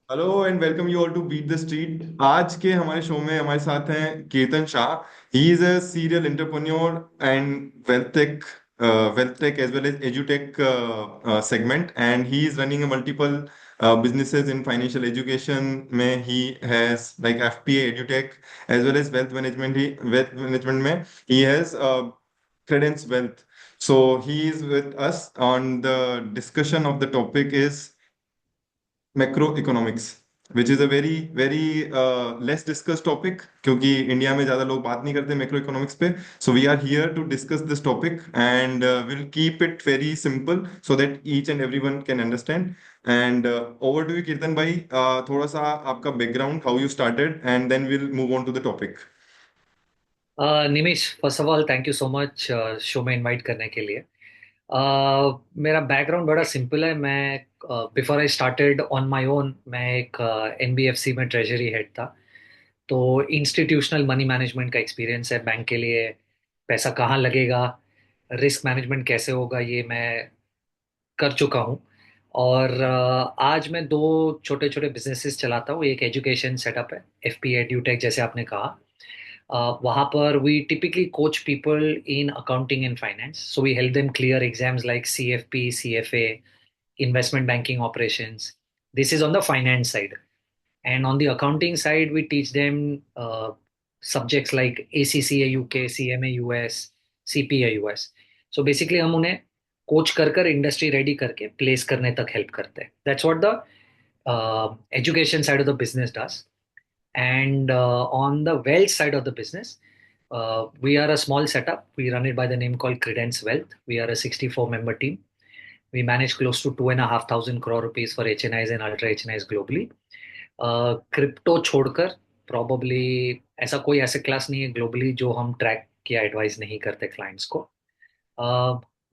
Hello and welcome you all to beat the street. आज के हमारे शो में हमारे साथ हैं Ketan Shah. He is a serial entrepreneur and wealth tech as well as एजुटेक segment, and he is running a multiple businesses in financial education में he has like FPA edutech as well as wealth management में he has Credence Wealth. So he is with us on the discussion of the topic is macro which is a very very less discuss topic, क्योंकि India में ज्यादा लोग बात नहीं करते macro economics पे। So we are here to discuss this topic and will keep it very simple so that each and every one can understand. And over to you Kirtan भाई, थोड़ा सा आपका background, how you started, and then will move on to the topic. Nimish, first of all thank you so much show में invite करने के लिए। मेरा background बड़ा सिंपल है। मैं before I started on my own, मैं एक एनबीएफसी में ट्रेजरी हेड था। तो इंस्टीट्यूशनल मनी मैनेजमेंट का एक्सपीरियंस है। बैंक के लिए पैसा कहाँ लगेगा, रिस्क मैनेजमेंट कैसे होगा, ये मैं कर चुका हूँ। और आज मैं दो छोटे छोटे बिजनेसेस चलाता हूँ। एक एजुकेशन सेटअप है, एफपी एड्यूटेक, जैसे आपने कहा। वहाँ पर we typically coach people in accounting and finance, so we help them clear exams like CFP, CFA, investment banking operations. This is on the finance side. And on the accounting side, we teach them subjects like ACCA UK, CMA US, CPA US. So basically हम उन्हें coach कर कर industry ready करके place करने तक help करते हैं। That's what the education side of the business does. And on the wealth side of the business, we are a small setup. We run it by the name called Credence Wealth. We are a 64 member team. We manage close to 2,500 crore rupees for HNIs and ultra HNIs globally. Crypto छोड़कर probably ऐसा कोई asset class नहीं है globally जो हम track या advice नहीं करते क्लाइंट्स को।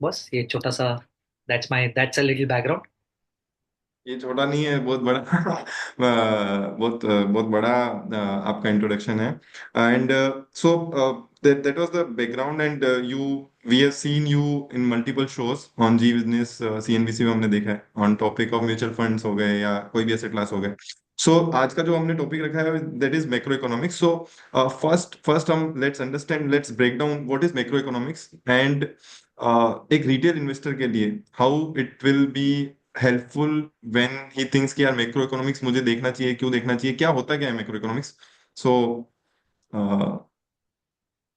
बस ये छोटा सा, दैट्स अ लिटिल बैकग्राउंड। ये छोटा नहीं है, बहुत बड़ा बहुत बड़ा आपका इंट्रोडक्शन है। And so that was the background, and we have seen you in multiple shows on Zee business, CNBC में हमने देखा है on topic of mutual funds हो गए या कोई भी एसेट क्लास हो गए। सो आज का जो हमने टॉपिक रखा है that is macro economics. So first first हम let's understand, let's break down what is macro economics, and एक रिटेल इन्वेस्टर के लिए how it will be helpful when he thinks कि यार मैक्रो इकोनॉमिक्स मुझे देखना चाहिए, क्यों देखना चाहिए, क्या होता क्या है मैक्रो इकोनॉमिक्स। सो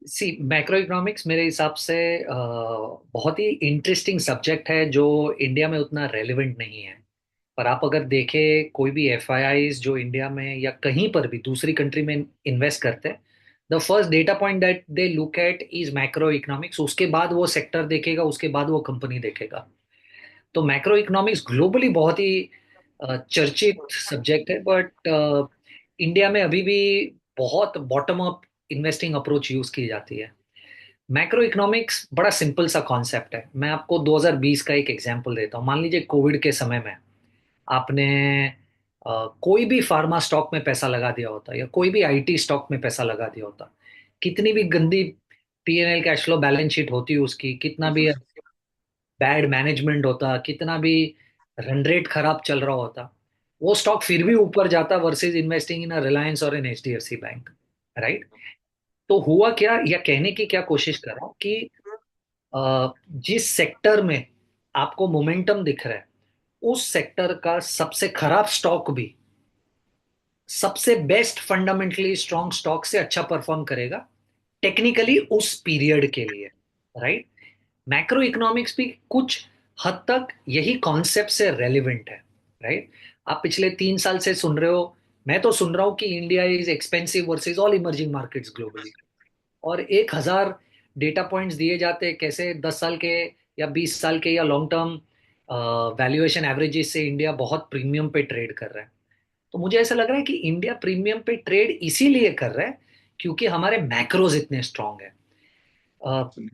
सी, मैक्रो इकोनॉमिक्स मेरे हिसाब से बहुत ही इंटरेस्टिंग सब्जेक्ट है जो इंडिया में उतना रेलेवेंट नहीं है। पर आप अगर देखें कोई भी एफआईआईज जो इंडिया में या कहीं पर भी दूसरी कंट्री में इन्वेस्ट करते हैं, the first data point that they look at is macro economics. उसके बाद वो सेक्टर देखेगा, उसके बाद वो कंपनी देखेगा। तो मैक्रो इकोनॉमिक्स ग्लोबली बहुत ही चर्चित सब्जेक्ट है, बट इंडिया में अभी भी बहुत bottom up investing approach use की जाती है। मैक्रो इकोनॉमिक्स बड़ा सिंपल सा कॉन्सेप्ट है। मैं आपको 2020 का एक एग्जांपल देता हूँ। मान लीजिए कोविड के समय में आपने कोई भी फार्मा स्टॉक में पैसा लगा दिया होता या कोई भी आईटी स्टॉक में पैसा लगा दिया होता, कितनी भी गंदी PNL cash flow balance sheet होती उसकी, कितना भी बैड मैनेजमेंट होता, कितना भी रन रेट खराब चल रहा होता, वो स्टॉक फिर भी ऊपर जाता वर्सेस इन्वेस्टिंग इन अ रिलायंस और इन एचडीएफसी बैंक। राइट? तो हुआ क्या, या कहने की क्या कोशिश कर रहा हूं कि जिस सेक्टर में आपको मोमेंटम दिख रहा है, उस सेक्टर का सबसे खराब स्टॉक भी सबसे बेस्ट फंडामेंटली स्ट्रॉन्ग स्टॉक से अच्छा परफॉर्म करेगा टेक्निकली उस पीरियड के लिए। राइट? मैक्रो इकोनॉमिक्स भी कुछ हद तक यही कॉन्सेप्ट से रेलिवेंट है। राइट? आप पिछले 3 साल से सुन रहे हो, मैं तो सुन रहा हूं कि India is expensive versus all emerging markets globally. और 1,000 डेटा पॉइंट्स दिए जाते हैं कैसे 10 साल के या 20 साल के या लॉन्ग टर्म वैल्यूएशन एवरेजेस से इंडिया बहुत प्रीमियम पे ट्रेड कर रहा है। तो मुझे ऐसा लग रहा है कि इंडिया प्रीमियम पे ट्रेड इसीलिए कर रहा है क्योंकि हमारे मैक्रोज इतने स्ट्रांग है।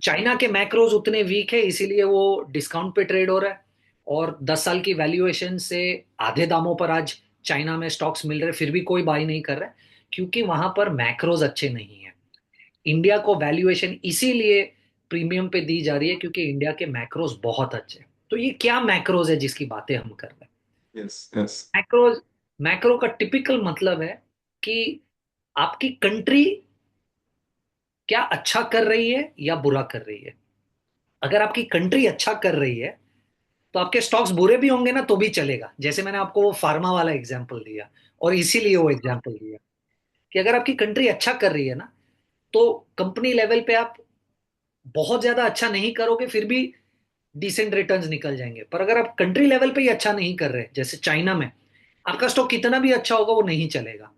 चाइना के मैक्रोज उतने वीक है, इसीलिए वो डिस्काउंट पे ट्रेड हो रहा है। और 10 साल की वैल्यूएशन से आधे दामों पर आज चाइना में स्टॉक्स मिल रहे हैं, फिर भी कोई बाई नहीं कर रहा है क्योंकि वहां पर मैक्रोज अच्छे नहीं है। इंडिया को वैल्यूएशन इसीलिए प्रीमियम पे दी जा रही है क्योंकि इंडिया के मैक्रोज बहुत अच्छे हैं। तो ये क्या मैक्रोज है जिसकी बातें हम कर रहे हैं? Yes yes. मैक्रोज मैक्रो का टिपिकल मतलब है कि आपकी कंट्री क्या अच्छा कर रही है या बुरा कर रही है। अगर आपकी कंट्री अच्छा कर रही है तो आपके स्टॉक्स बुरे भी होंगे ना तो भी चलेगा, जैसे मैंने आपको वो फार्मा वाला एग्जांपल दिया, और इसीलिए वो एग्जांपल दिया कि अगर आपकी कंट्री अच्छा कर रही है ना, तो कंपनी लेवल पे आप बहुत ज्यादा अच्छा नहीं करोगे फिर भी डिसेंट रिटर्न्स निकल जाएंगे। पर अगर आप कंट्री लेवल पे ही अच्छा नहीं कर रहे, जैसे चाइना में, आपका स्टॉक कितना भी अच्छा होगा वो नहीं चलेगा।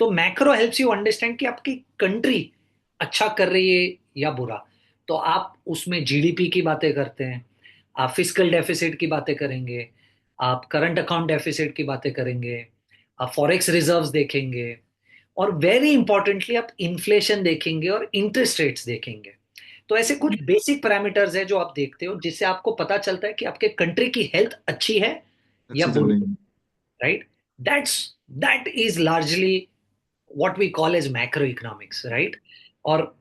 तो मैक्रो हेल्प्स यू अंडरस्टैंड कि आपकी कंट्री अच्छा कर रही है या बुरा। तो आप उसमें जीडीपी की बातें करते हैं, आप फिस्कल डेफिसिट की बातें करेंगे, आप करंट अकाउंट डेफिसिट की बातें करेंगे, आप फॉरेक्स रिजर्व्स देखेंगे, और वेरी इंपॉर्टेंटली आप इन्फ्लेशन देखेंगे और इंटरेस्ट रेट्स देखेंगे। तो ऐसे कुछ बेसिक पैरामीटर्स है जो आप देखते हो जिससे आपको पता चलता है कि आपके कंट्री की हेल्थ अच्छी है या अच्छी चल बुरी रही है। है। Right. That's that is largely what we call as macro economics, right. और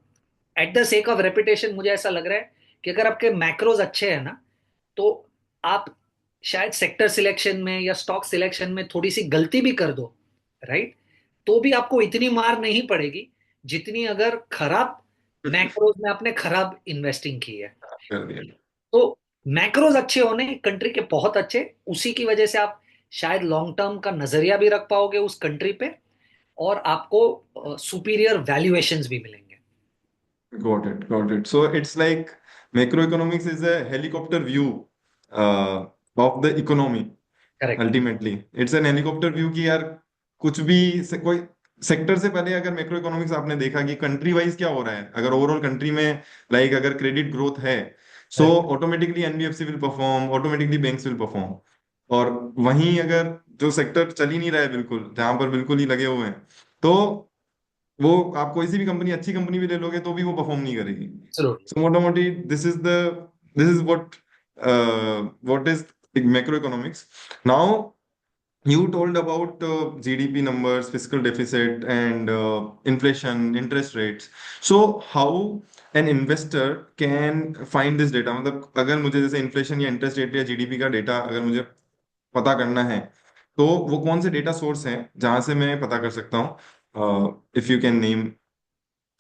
at the sake of reputation मुझे ऐसा लग रहा है कि अगर आपके मैक्रोज अच्छे हैं ना, तो आप शायद सेक्टर सिलेक्शन में या स्टॉक सिलेक्शन में थोड़ी सी गलती भी कर दो, राइट, तो भी आपको इतनी मार नहीं पड़ेगी जितनी अगर खराब मैक्रोज में आपने खराब इन्वेस्टिंग की है। कर दिया। तो मैक्रोज अच्छे होने कंट्री के बहुत अच्छे, उसी की वजह से आप शायद लॉन्ग टर्म का नजरिया भी रख पाओगे उस कंट्री पे, और आपको सुपीरियर वैल्यूएशंस भी मिलेंगे। Got it. So it's like macroeconomics is a helicopter view of the economy. Correct. Ultimately, it's an helicopter view कि यार कुछ भी कोई सेक्टर से पहले अगर मैक्रो इकोनॉमिक्स आपने देखा कि कंट्री वाइज क्या हो रहा है, अगर ओवरऑल कंट्री में लाइक अगर क्रेडिट ग्रोथ है, so correct. Automatically NBFC will perform, automatically banks will perform. और वहीं अगर जो सेक्टर चल ही नहीं रहा है बिल्कुल, जहां पर बिल्कुल ही लगे हुए हैं, तो वो आप कोई सी भी कंपनी, अच्छी कंपनी भी ले लोगे तो भी वो परफॉर्म नहीं करेगी। एब्सोल्युटली। सो मोटा मोटी this is what is macro economics. Now you told about GDP numbers, fiscal deficit, and inflation, interest rates. So how an investor can find this data? मतलब अगर मुझे जैसे इन्फ्लेशन या इंटरेस्ट रेट या जीडीपी का data अगर मुझे पता करना है, तो वो कौन से डेटा सोर्स हैं जहां से मैं पता कर सकता हूँ? If you can name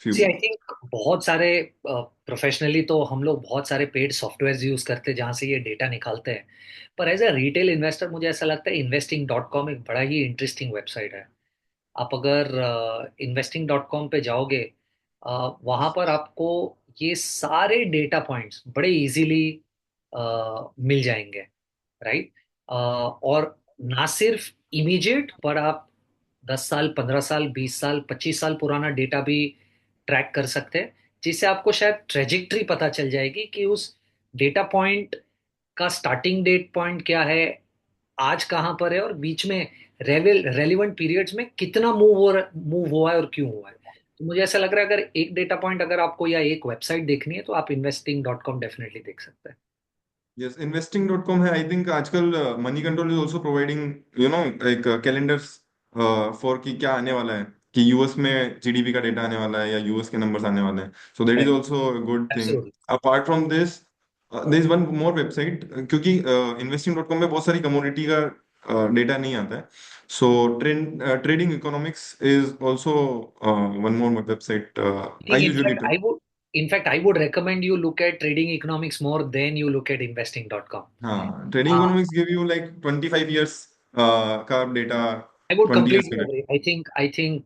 few. See I think बहुत सारे प्रोफेशनली तो हम लोग बहुत सारे पेड सॉफ्टवेयर यूज करते हैं जहाँ से ये डेटा निकालते हैं। पर एज अ रिटेल इन्वेस्टर मुझे ऐसा लगता है इन्वेस्टिंग डॉट कॉम एक बड़ा ही इंटरेस्टिंग वेबसाइट है। आप अगर इन्वेस्टिंग डॉट कॉम पे जाओगे, वहाँ पर आपको ये सारे डेटा पॉइंट्स बड़े इजीली मिल जाएंगे, राइट। और ना सिर्फ इमीडिएट, पर आप 10 साल, 15 साल, 20 साल, 25 साल पुराना डेटा भी ट्रैक कर सकते हैं, जिससे आपको शायद ट्रेजेक्ट्री पता चल जाएगी कि उस डेटा पॉइंट का स्टार्टिंग डेट पॉइंट क्या है, आज कहाँ पर है, और बीच में रेलिवेंट पीरियड्स में कितना मूव हुआ है और क्यों हुआ है। तो मुझे ऐसा लग रहा है अगर एक डेटा पॉइंट अगर आपको या एक वेबसाइट देखनी है तो आप इन्वेस्टिंग डॉट कॉम डेफिनेटली देख सकते हैं। यस, इन्वेस्टिंग.com है। आई थिंक आजकल money control is also providing एक कैलेंडर्स फॉर कि क्या आने वाला है, कि यूएस में जीडीपी का डेटा आने वाला है या यूएस के नंबर्स आने वाले हैं। So that is also good thing. Absolutely. Apart from this there is one more website, क्योंकि इन्वेस्टिंग.com में बहुत सारी कमोडिटी का डेटा नहीं आता है। सो trading economics is also one more website think I in usually fact trade. I would in fact I would recommend you look at trading economics more than you look at investing.com. हाँ, trading uh, economics give you like 25 years का data, I would 20 years completely का agree. I think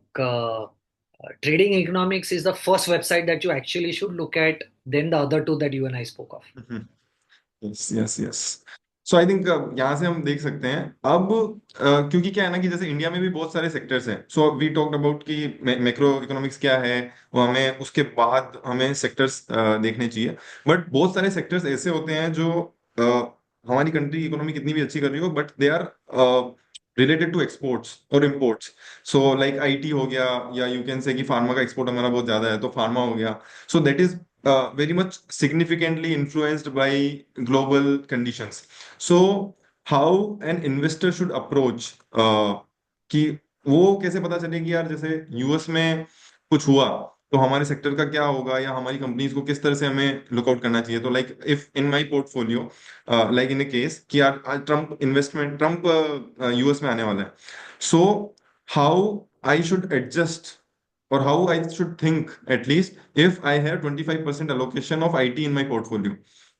trading economics is the first website that you actually should look at, then the other two that you and I spoke of. Data. Yes yes yes. So I think यहाँ से हम देख सकते हैं अब, क्योंकि क्या है ना कि जैसे इंडिया में भी बहुत सारे सेक्टर्स हैं। सो वी टॉक्ड अबाउट कि मैक्रो इकोनॉमिक्स क्या है, वो हमें उसके बाद हमें सेक्टर्स देखने चाहिए। बट बहुत सारे सेक्टर्स ऐसे होते हैं जो हमारी कंट्री इकोनॉमी कितनी भी अच्छी कर रही हो, but they are related to exports और इम्पोर्ट्स। सो लाइक आईटी हो गया, या यू कैन से कि फार्मा का एक्सपोर्ट हमारा बहुत ज्यादा है, तो फार्मा हो गया। सो that is very much significantly influenced by global conditions. So how an investor should approach कि वो कैसे पता चले कि यार जैसे यूएस में कुछ हुआ, तो हमारे सेक्टर का क्या होगा, या हमारी कंपनीज को किस तरह से हमें लुकआउट करना चाहिए। तो like if in my portfolio, like in A case कि यार ट्रम्प यूएस में आने वाला है, so how I should adjust, or how I should think at least if I have 25% allocation of IT in my portfolio.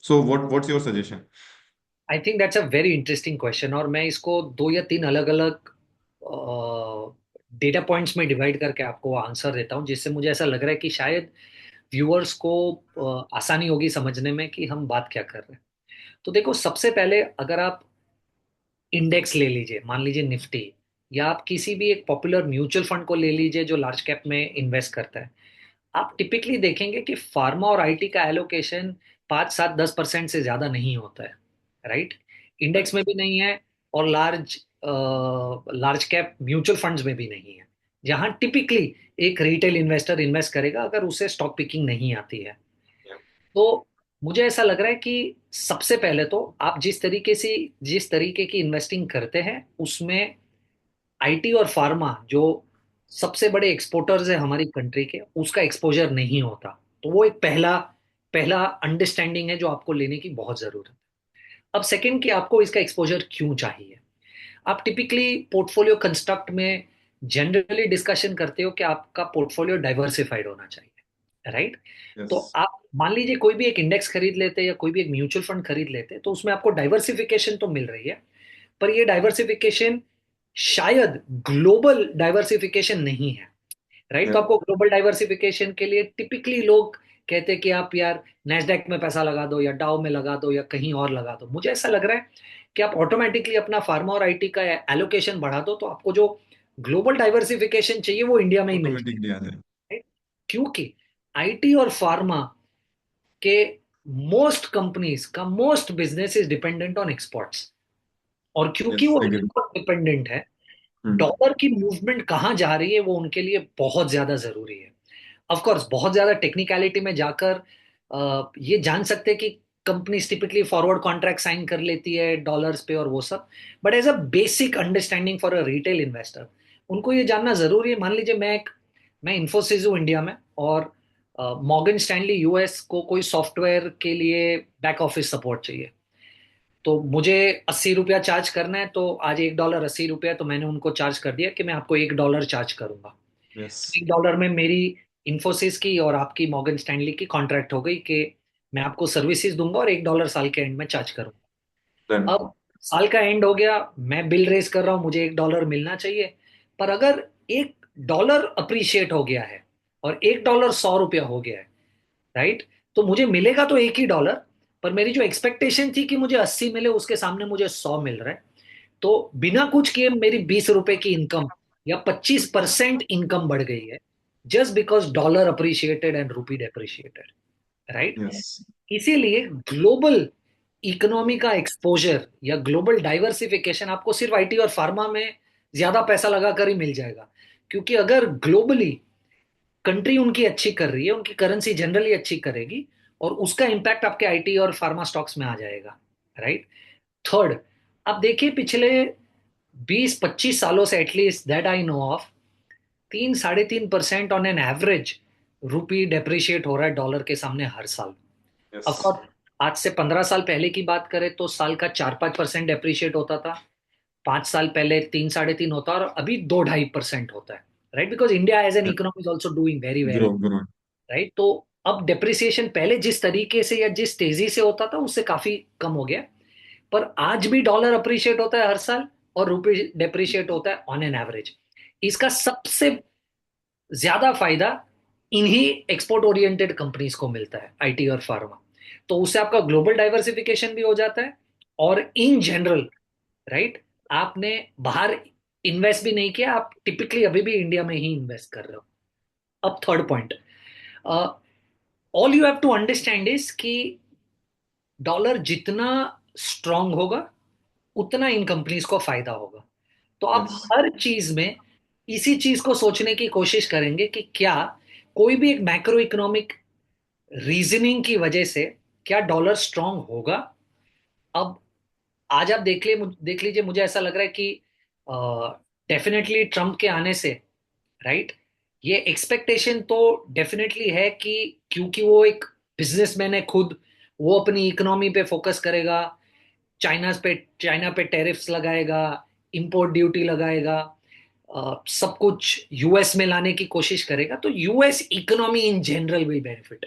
So what's your suggestion? I think that's a very interesting question, और मैं इसको दो या तीन अलग अलग data points में divide करके आपको आंसर देता हूँ, जिससे मुझे ऐसा लग रहा है कि शायद व्यूअर्स को आसानी होगी समझने में कि हम बात क्या कर रहे हैं। तो देखो, सबसे पहले अगर आप इंडेक्स ले लीजिए, मान लीजिए निफ्टी, या आप किसी भी एक पॉपुलर म्यूचुअल फंड को ले लीजिए जो लार्ज कैप में इन्वेस्ट करता है, आप टिपिकली देखेंगे कि फार्मा और आईटी का एलोकेशन 5, 7, 10% से ज्यादा नहीं होता है, राइट? इंडेक्स में भी नहीं है, और लार्ज कैप म्यूचुअल फंड्स में भी नहीं है, जहां टिपिकली एक रिटेल इन्वेस्टर इन्वेस्ट करेगा अगर उसे स्टॉक पिकिंग नहीं आती है। Yeah. तो मुझे ऐसा लग रहा है कि सबसे पहले तो आप जिस तरीके की इन्वेस्टिंग करते हैं उसमें आईटी और फार्मा, जो सबसे बड़े एक्सपोर्टर्स है हमारी कंट्री के, उसका एक्सपोजर नहीं होता। तो वो एक पहला पहला अंडरस्टैंडिंग है जो आपको लेने की बहुत जरूरत है। अब सेकंड, कि आपको इसका एक्सपोजर क्यों चाहिए। आप टिपिकली पोर्टफोलियो कंस्ट्रक्ट में जनरली डिस्कशन करते हो कि आपका पोर्टफोलियो डाइवर्सिफाइड होना चाहिए, राइट? तो Yes. आप मान लीजिए कोई भी एक इंडेक्स खरीद लेते हैं या कोई भी एक म्यूचुअल फंड खरीद लेते हैं, तो उसमें आपको डाइवर्सिफिकेशन तो मिल रही है, पर ये डाइवर्सिफिकेशन शायद ग्लोबल डाइवर्सिफिकेशन नहीं है, राइट? Yeah. तो आपको ग्लोबल डाइवर्सिफिकेशन के लिए टिपिकली लोग कहते हैं कि आप यार नेस्डेक में पैसा लगा दो, या डाउ में लगा दो, या कहीं और लगा दो। मुझे ऐसा लग रहा है कि आप ऑटोमेटिकली अपना फार्मा और आईटी का एलोकेशन बढ़ा दो, तो आपको जो ग्लोबल डाइवर्सिफिकेशन चाहिए वो इंडिया में ही मिल ऑटोमेटिकली जाएगा, आ जाए। राइट? क्योंकि आईटी और फार्मा के मोस्ट कंपनीज का most business is dependent on exports, और क्योंकि यस, वो एग्री। एक्सपोर्ट डिपेंडेंट है, हम्म। डॉलर की मूवमेंट कहाँ जा रही है वो उनके लिए बहुत ज्यादा जरूरी है। ऑफ कोर्स बहुत ज्यादा टेक्निकलिटी में जाकर ये जान सकते हैं कि company typically forward contract sign कर लेती है डॉलर्स पे और वो सब, but as a basic understanding for a retail investor उनको ये जानना जरूरी है। मान लीजिए मैं इन्फोसिस हूँ इंडिया में, और मॉर्गन स्टैनली यूएस को कोई सॉफ्टवेयर के लिए बैक ऑफिस सपोर्ट चाहिए, तो मुझे 80 रुपया चार्ज करना है, तो आज $1 80 तो मैंने उनको चार्ज कर दिया कि मैं आपको $1 चार्ज करूंगा। यस। $1 में मेरी इन्फोसिस की और आपकी मॉर्गन स्टैनली की कॉन्ट्रैक्ट हो गई कि मैं आपको सर्विसेज दूंगा और $1 साल के एंड में चार्ज करूंगा। डन। अब साल का एंड हो गया, मैं बिल रेज कर रहा हूँ, मुझे $1 मिलना चाहिए, पर अगर $1 अप्रिशिएट हो गया है और $1 100 रुपया हो गया है, राइट? तो मुझे मिलेगा तो एक ही डॉलर, पर मेरी जो एक्सपेक्टेशन थी कि मुझे 80 मिले, उसके सामने मुझे 100 मिल रहा है। तो बिना कुछ किए मेरी $20 की इनकम या 25% इनकम बढ़ गई है, just because dollar appreciated and रूपी डेप्रिशिएटेड, राइट? यस। इसीलिए ग्लोबल इकोनॉमी का एक्सपोजर या ग्लोबल डाइवर्सिफिकेशन आपको सिर्फ आईटी और फार्मा में ज्यादा पैसा लगाकर ही मिल जाएगा, क्योंकि अगर ग्लोबली कंट्री उनकी अच्छी कर रही है, उनकी करेंसी जनरली अच्छी करेगी, और उसका इम्पैक्ट आपके आईटी और फार्मा स्टॉक्स में आ जाएगा, राइट? थर्ड, अब देखिए पिछले 20 25 सालों से at least that I know of, 3 3.5% on an average रूपी डेप्रिशिएट हो रहा है डॉलर के सामने हर साल। यस। ऑफकोर्स आज से 15 साल पहले की बात करें तो साल का 4 5% डेप्रिशिएट होता था, 5 साल पहले 3 3.5 होता, और अभी 2 2.5% होता है, right? Because India as an economy is also doing very well, grow. Right? तो अब डेप्रिसिएशन पहले जिस तरीके से या जिस तेजी से होता था उससे काफी कम हो गया, पर आज भी डॉलर अप्रिशिएट होता है हर साल, और रुपये डेप्रिशिएट होता है ऑन एन एवरेज। इसका सबसे ज्यादा फायदा इन्हीं एक्सपोर्ट ओरिएंटेड कंपनीज को मिलता है, आईटी और फार्मा। तो उससे आपका ग्लोबल डाइवर्सिफिकेशन भी हो जाता है, और इन जनरल, राइट, आपने बाहर इन्वेस्ट भी नहीं किया, आप टिपिकली अभी भी इंडिया में ही इन्वेस्ट कर रहे हो। अब third point, all you have to understand is कि डॉलर जितना स्ट्रांग होगा उतना इन कंपनीज को फायदा होगा। तो आप यस। हर चीज में इसी चीज को सोचने की कोशिश करेंगे कि क्या कोई भी एक मैक्रो इकोनॉमिक रीजनिंग की वजह से क्या डॉलर स्ट्रांग होगा। अब आज आप देख लीजिए, मुझे ऐसा लग रहा है कि डेफिनेटली ट्रम्प के आने से, राइट, ये एक्सपेक्टेशन तो डेफिनेटली है कि क्योंकि वो एक बिजनेसमैन है खुद, वो अपनी इकोनॉमी पे फोकस करेगा, चाइना पे टैरिफ्स लगाएगा, इंपोर्ट ड्यूटी लगाएगा, सब कुछ यूएस में लाने की कोशिश करेगा, तो US economy in general will benefit,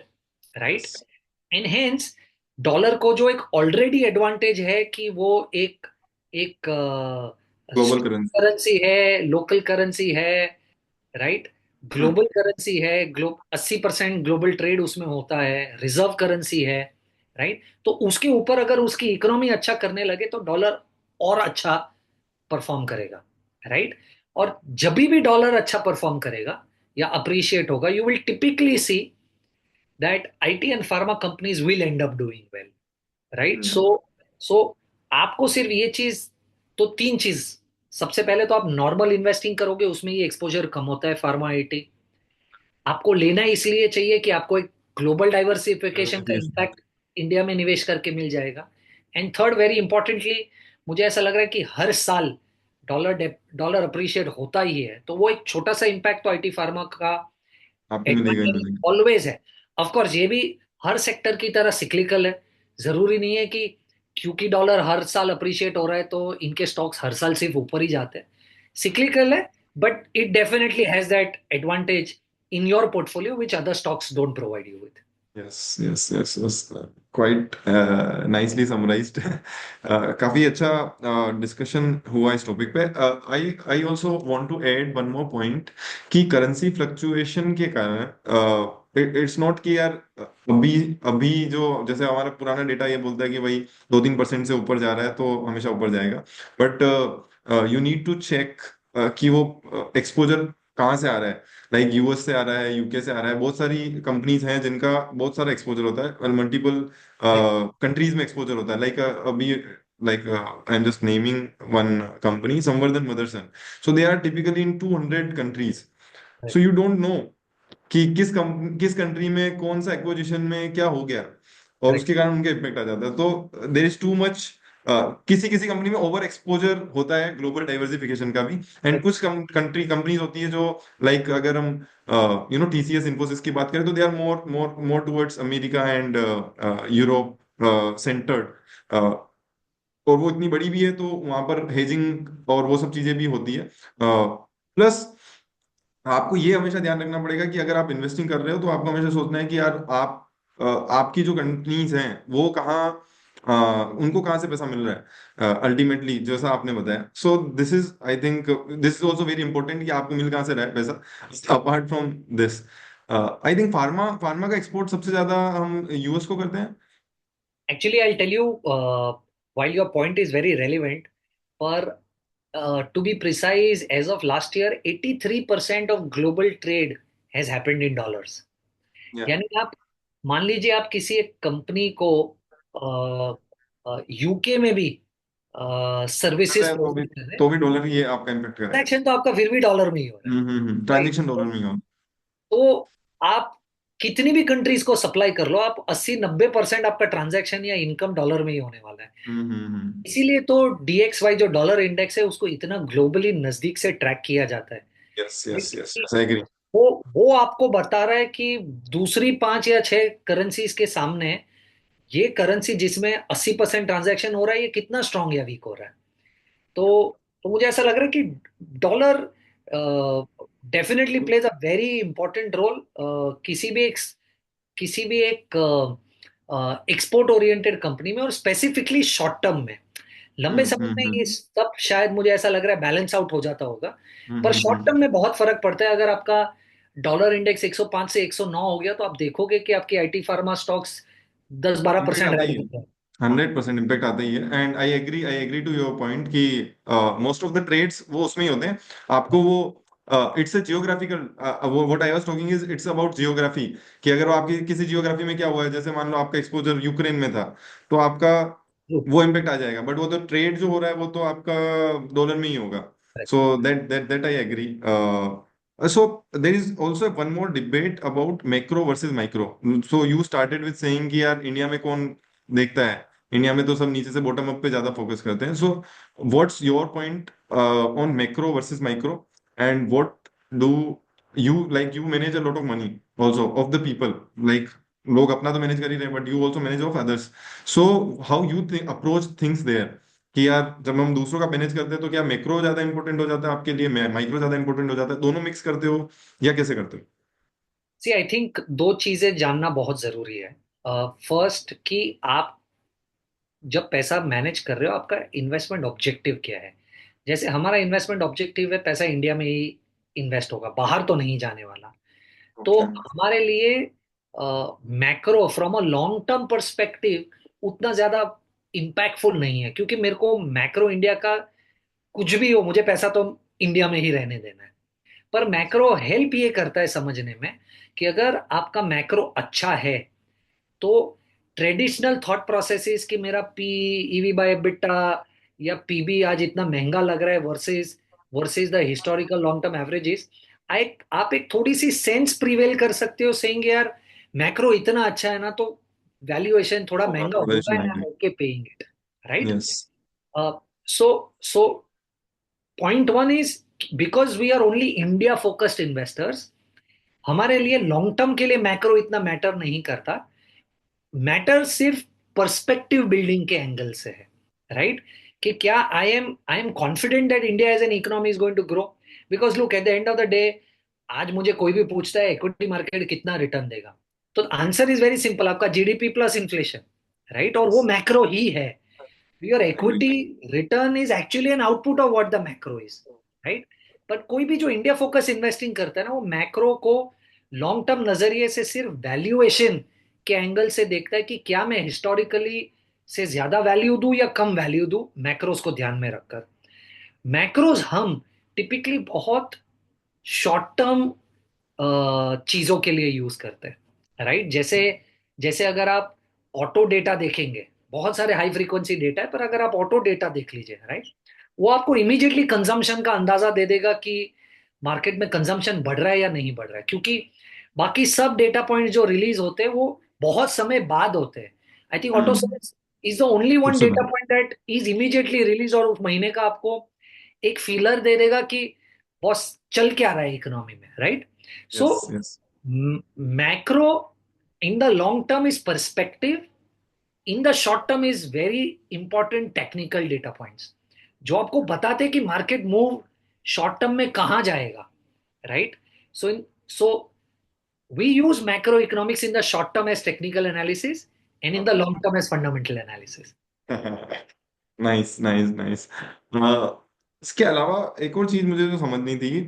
right. Yes. And hence dollar को जो एक ऑलरेडी एडवांटेज है कि वो एक एक ग्लोबल करेंसी। करेंसी है, लोकल करेंसी है, राइट, हम्म। ग्लोबल करेंसी है, 80% ग्लोबल ट्रेड उसमें होता है, रिजर्व करेंसी है, राइट। तो उसके ऊपर अगर उसकी इकोनॉमी अच्छा करने लगे तो डॉलर और अच्छा परफॉर्म करेगा, राइट। और जब भी डॉलर अच्छा परफॉर्म करेगा या अप्रिशिएट होगा, you will typically see that IT and pharma companies will end up doing well, right. Hmm. So आपको सिर्फ ये चीज, तो तीन चीज, सबसे पहले तो आप नॉर्मल इन्वेस्टिंग करोगे, उसमें ये एक्सपोजर कम होता है फार्मा आईटी, आपको लेना इसलिए चाहिए कि आपको एक ग्लोबल डाइवर्सिफिकेशन का Diversification। इम्पैक्ट इंडिया में निवेश करके मिल जाएगा। एंड थर्ड, वेरी इंपॉर्टेंटली, मुझे ऐसा लग रहा है कि हर साल डॉलर अप्रिशिएट होता ही है, तो वो एक छोटा सा इम्पैक्ट तो आईटी फार्मा का आपको मिलेगा ही एडवांटेज मिलेगा। ऑलवेज है। ऑफ कोर्स ये भी हर सेक्टर की तरह सिक्लिकल है, जरूरी नहीं है कि क्योंकि डॉलर हर साल अप्रिशिएट हो रहा है तो इनके स्टॉक्स हर साल सिर्फ ऊपर ही जाते हैं, सिक्लिकल है, but it definitely has that advantage in your portfolio which other stocks don't provide you with. Yes yes yes yes. Quite nicely summarised. काफी अच्छा डिस्कशन हुआ इस टॉपिक पे। I I also want to add one more point कि currency fluctuation के कारण it's not कि यार अभी अभी जो जैसे हमारा पुराना डेटा ये बोलता है कि भाई 2-3% से ऊपर जा रहा है तो हमेशा ऊपर जाएगा, but you need to check कि वो एक्सपोजर कहाँ से आ रहा है। लाइक यूएस से आ रहा है, यूके से आ रहा है, बहुत सारी कंपनीज हैं जिनका बहुत सारा एक्सपोजर होता है और मल्टीपल कंट्रीज में एक्सपोजर होता है। लाइक अभी like I am just naming one company, Samvardhana Motherson. So they are typically in 200 countries. So you don't know कि किस कंट्री में कौन सा एक्विजिशन में क्या हो गया और करेक्ट। उसके कारण उनका इम्पेक्ट आ जाता है। तो देर इज टू मच, किसी किसी कंपनी में ओवर एक्सपोजर होता है ग्लोबल डाइवर्सिफिकेशन का भी। एंड कुछ कंपनीज होती है जो लाइक अगर हम टीसीएस इन्फोसिस की बात करें तो they are more more more towards America and Europe centred, और वो इतनी बड़ी भी है तो वहां पर हेजिंग और वो सब चीजें भी होती है। प्लस आपको ये हमेशा ध्यान रखना पड़ेगा कि अगर आप इन्वेस्टिंग कर रहे हो तो आपको हमेशा सोचना है कि यार आपकी जो कंपनीज हैं वो कहाँ, उनको कहाँ से पैसा मिल रहा है अल्टीमेटली, जैसा आपने बताया। So this is I think this is also very important कि आपको मिल कहाँ से रहा है पैसा apart from this. I think pharma pharma का एक्सपोर्ट सबसे ज्यादा हम यूएस को करते हैं। Actually, I'll tell you, while your point is very relevant, पर to be precise, as of last year, 83% of global trade has happened in dollars. या यानी आप मान लीजिए आप किसी एक कंपनी को यूके में भी कर रहे सर्विसेज हैं प्रोवाइड कर रहे हैं, तो भी डॉलर ही ये आपका इम्पेक्ट करेगा। ट्रांजैक्शन तो आपका फिर भी डॉलर में ही हो रहा है, राइट। ट्रांजेक्शन डॉलर में ही होगा। तो आप कितनी भी कंट्रीज को सप्लाई कर लो, आप 80-90% आपका ट्रांजैक्शन या इनकम डॉलर में ही होने वाला है। हम्म। इसीलिए तो डीएक्सवाई जो डॉलर इंडेक्स है उसको इतना ग्लोबली नजदीक से ट्रैक किया जाता है, यस यस यस क्योंकि आई एग्री। वो आपको बता रहा है कि दूसरी 5 या 6 करेंसीज के सामने ये करेंसी जिसमें 80% ट्रांजैक्शन हो रहा है, ये कितना स्ट्रांग या वीक हो रहा है। तो मुझे ऐसा लग रहा है कि dollar definitely plays a very important role किसी भी एक एक्सपोर्ट ओरिएंटेड कंपनी में, और स्पेसिफिकली शॉर्ट टर्म में। लंबे समय में ये हम्म। सब शायद मुझे ऐसा लग रहा है बैलेंस आउट हो जाता होगा, पर शॉर्ट हम्म। टर्म में बहुत फर्क पड़ता है। अगर आपका डॉलर इंडेक्स 105 से 109 हो गया तो आप देखोगे कि आपकी आईटी फार्मा स्टॉक्स दस बारह इम्पैक्ट परसेंट आता ही रैली है। कर रहे 100% इम्पैक्ट आता ही है। And I agree to your point कि मोस्ट ऑफ द ट्रेड्स वो उसमें ही होते हैं। आपको वो इट्स अ जियोग्राफिकल, वो what I was talking is it's about geography. कि अगर वो आपकी किसी जियोग्राफी में क्या हुआ है, जैसे मान लो आपका एक्सपोजर यूक्रेन में था तो आपका वो इम्पैक्ट आ जाएगा, बट वो तो ट्रेड जो हो रहा है वो तो आपका डॉलर में ही होगा। हैं। So that I agree. So there is also one more debate about macro versus micro. So you started with saying कि यार इंडिया में कौन देखता है, इंडिया में तो सब नीचे से बॉटम अप पे ज्यादा फोकस करते हैं। So what's your point on macro versus micro, and what do you manage a lot of money also of the people, like लोग अपना तो मैनेज कर ही रहे हैं, but you also manage of others. So how you approach things there, कि यार जब हम दूसरों का मैनेज करते हैं तो क्या मैक्रो ज्यादा इंपॉर्टेंट हो जाता है आपके लिए, माइक्रो ज्यादा इंपॉर्टेंट हो जाता है, दोनों मिक्स करते हो या कैसे करते हो? सी आई थिंक दो चीजें जानना बहुत जरूरी है। फर्स्ट कि आप जब पैसा मैनेज कर रहे हो आपका इन्वेस्टमेंट ऑब्जेक्टिव क्या है। जैसे हमारा इन्वेस्टमेंट ऑब्जेक्टिव है पैसा इंडिया में ही इन्वेस्ट होगा, बाहर तो नहीं जाने वाला। तो ओके। हमारे लिए macro from a long term perspective उतना ज्यादा इम्पैक्टफुल नहीं है, क्योंकि मेरे को मैक्रो इंडिया का कुछ भी हो मुझे पैसा तो इंडिया में ही रहने देना है। पर मैक्रो हेल्प ये करता है समझने में कि अगर आपका मैक्रो अच्छा है तो ट्रेडिशनल थॉट प्रोसेसेस कि मेरा पी ईवी बाय बिटा या पीबी आज इतना महंगा लग रहा है versus versus the historical long term averages, आप एक थोड़ी सी सेंस प्रिवेल कर सकते हो सेइंग यार मैक्रो इतना अच्छा है ना, तो वैल्यूएशन थोड़ा होगा, महंगा होगा वैल्यूएशन एंड आई आएगी। Am okay paying it, right. Yes. So point one is because we are only India focused investors, हमारे लिए लॉन्ग टर्म के लिए मैक्रो इतना मैटर नहीं करता। मैटर सिर्फ पर्सपेक्टिव बिल्डिंग के एंगल से है, राइट। कि क्या I am confident that India as an economy is going to grow. Because look at the end of the day आज मुझे कोई भी पूछता है इक्विटी मार्केट कितना रिटर्न देगा, तो आंसर इज वेरी सिंपल, आपका जीडीपी प्लस इन्फ्लेशन, राइट। और वो मैक्रो ही है। Your agree. Equity return is actually an output of what the macro is, right. But कोई भी जो इंडिया फोकस इन्वेस्टिंग करता है ना वो मैक्रो को लॉन्ग टर्म नजरिए से सिर्फ वैल्यूएशन के एंगल से देखता है कि क्या मैं हिस्टोरिकली से ज्यादा वैल्यू दूं या कम वैल्यू दूं, मैक्रोस को ध्यान में रखकर। मैक्रोस हम टिपिकली बहुत शॉर्ट टर्म चीजों के लिए यूज करते हैं, राइट। जैसे जैसे अगर आप ऑटो डेटा देखेंगे, बहुत सारे हाई फ्रीक्वेंसी डेटा है, पर अगर आप ऑटो डेटा देख लीजिए, राइट, वो आपको इमीडिएटली कंजम्पशन का अंदाजा दे देगा कि मार्केट में कंजम्पशन बढ़ रहा है या नहीं बढ़ रहा है, क्योंकि बाकी सब डेटा पॉइंट जो रिलीज होते हैं वो बहुत समय बाद होते हैं। I think auto hmm. Sales is the only one सबसे डेटा पहले। Point that is immediately release और उस महीने का आपको एक फीलर दे देगा कि बॉस चल क्या रहा है इकोनॉमी में, right. So yes yes. Macro in the long term is perspective, in the short term is very important technical data points जो आपको बताते हैं कि मार्केट मूव शॉर्ट टर्म में कहां जाएगा, right. So we use macroeconomics in the short term as technical analysis and in the long term as fundamental analysis. Nice nice nice. इसके अलावा एक और चीज मुझे जो समझनी थी,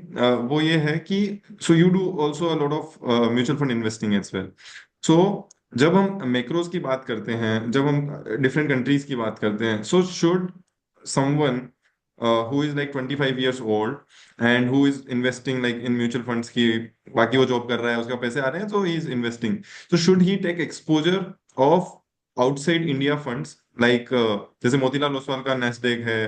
वो ये है कि so you do also a lot of mutual fund investing as well. So जब हम मैक्रोज की बात करते हैं, जब हम डिफरेंट कंट्रीज की बात करते हैं, so should someone who is like 25 years old and who is investing like in mutual funds की, बाकी वो जॉब कर रहा है उसका पैसे आ रहे हैं, so he is investing, so should he take exposure of outside India funds, like जैसे मोतीलाल ओसवाल का नेस्डेक है,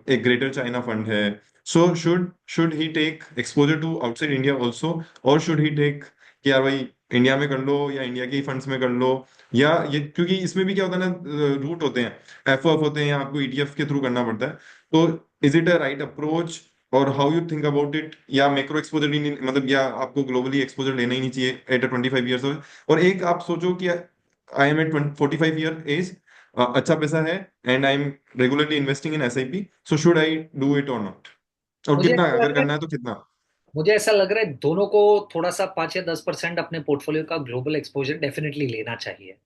एक ग्रेटर चाइना फंड है, so should he take exposure to outside India also, और शुड ही टेक कि यार भाई इंडिया में कर लो या इंडिया के ही फंड्स में कर लो, या ये क्योंकि इसमें भी क्या होता है ना, रूट होते हैं, एफ होते हैं, या आपको ईटीएफ के थ्रू करना पड़ता है, तो is it a right approach, और how you think about it, या मैक्रो एक्सपोजर भी नहीं, मतलब या आपको ग्लोबली एक्सपोजर लेना ही नहीं चाहिए एट 25 years old? और एक आप सोचो कि I am at 45 year age, अच्छा पैसा है, and I am regularly investing in SIP, so should I do it और नॉट, और मुझे कितना ऐसा अगर लग रहा है करना है तो कितना? मुझे ऐसा लग रहा है दोनों को थोड़ा सा 5 या 10% अपने पोर्टफोलियो का ग्लोबल एक्सपोजर डेफिनेटली लेना चाहिए।